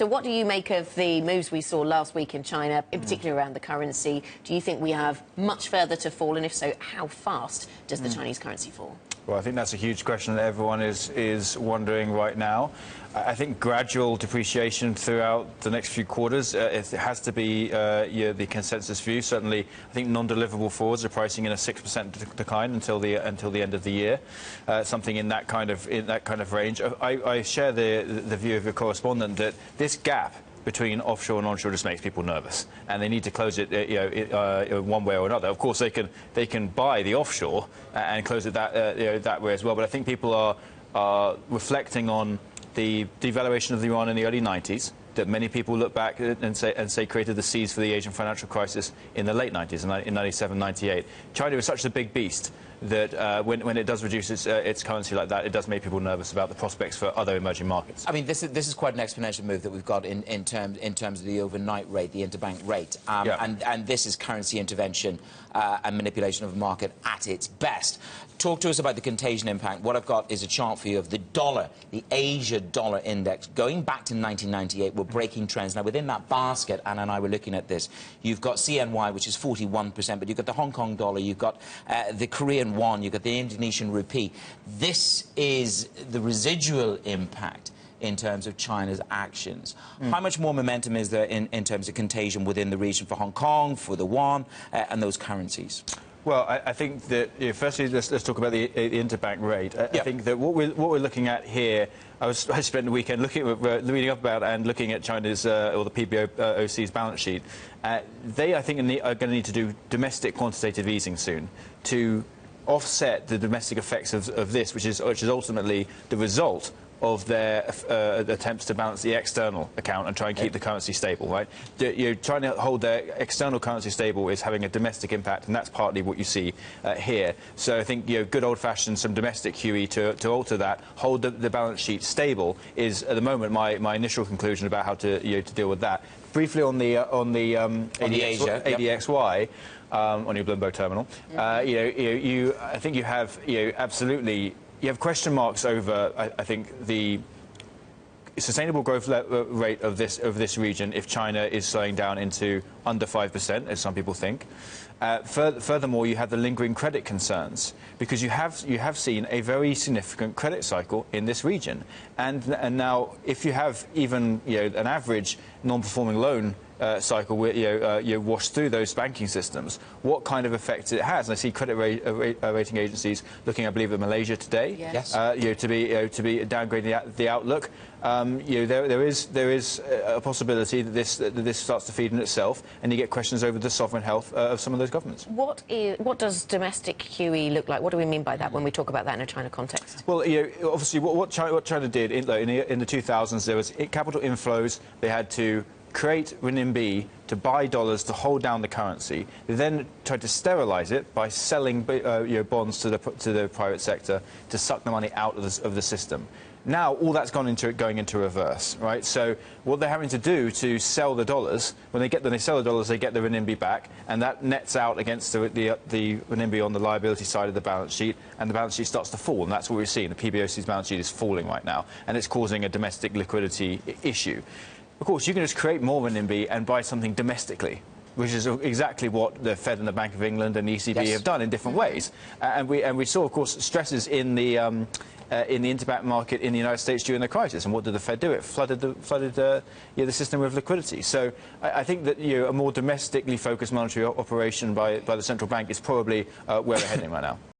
So what do you make of the moves we saw last week in China, in particular around the currency? Do you think we have much further to fall, and if so, how fast does the Chinese currency fall? Well, I think that's a huge question that everyone is wondering right now. I think gradual depreciation throughout the next few quarters, it has to be the consensus view. Certainly, I think non-deliverable forwards are pricing in a 6% decline until the end of the year, something in that kind of range. I share the view of your correspondent that this gap between offshore and onshore just makes people nervous, and they need to close it, one way or another. Of course, they can buy the offshore and close it that way as well. But I think people are reflecting on the devaluation of the yuan in the early 90s. That many people look back and say created the seeds for the Asian financial crisis in the late 90s, in 97, 98. China is such a big beast that when it does reduce its currency like that, it does make people nervous about the prospects for other emerging markets. I mean, this is quite an exponential move that we've got in terms of the overnight rate, the interbank rate, and this is currency intervention and manipulation of the market at its best. Talk to us about the contagion impact. What I've got is a chart for you of the dollar, the Asia dollar index, going back to 1998. We're breaking trends. Now, within that basket, Anna and I were looking at this, you've got CNY, which is 41%, but you've got the Hong Kong dollar, you've got the Korean won, you've got the Indonesian rupee. This is the residual impact in terms of China's actions. How much more momentum is there in terms of contagion within the region for Hong Kong, for the yuan, and those currencies? Well, I think that, firstly, let's talk about the interbank rate. I think that what we're looking at here, I spent the weekend reading up about and looking at China's, or the PBOC's balance sheet. They, I think, are going to need to do domestic quantitative easing soon to offset the domestic effects of this, which is ultimately the result of their attempts to balance the external account and try and keep the currency stable, right? Trying to hold their external currency stable is having a domestic impact, and that's partly what you see here. So I think good old-fashioned some domestic QE to alter that, hold the balance sheet stable is at the moment my initial conclusion about how to deal with that. Briefly on the ADXY. On your Bloomberg terminal, I think you have absolutely. You have question marks over, I think, the sustainable growth rate of this region if China is slowing down into under 5%, as some people think. Furthermore, you have the lingering credit concerns, because you have seen a very significant credit cycle in this region, and now if you have even an average non-performing loan cycle where you wash through those banking systems, what kind of effect it has. And I see credit rating agencies looking, I believe, at Malaysia today, to be downgrading the outlook. There is a possibility that this starts to feed in itself, and you get questions over the sovereign health of some of those governments. What does domestic QE look like? What do we mean by that when we talk about that in a China context? Well, obviously, what China did in the 2000s, there was capital inflows. They had to create renminbi to buy dollars to hold down the currency. They then tried to sterilize it by selling bonds to the private sector to suck the money out of the system. Now all that's going into reverse, right? So what they're having to do to sell the dollars, when they sell the dollars, they get the renminbi back, and that nets out against the renminbi on the liability side of the balance sheet, and the balance sheet starts to fall, and that's what we're seeing. The PBOC's balance sheet is falling right now, and it's causing a domestic liquidity issue. Of course, you can just create more renminbi and buy something domestically, which is exactly what the Fed and the Bank of England and the ECB have done in different ways. And we saw, of course, stresses in the interbank market in the United States during the crisis. And what did the Fed do? It flooded the system with liquidity. So I think that a more domestically focused monetary operation by the central bank is probably where we're heading right now.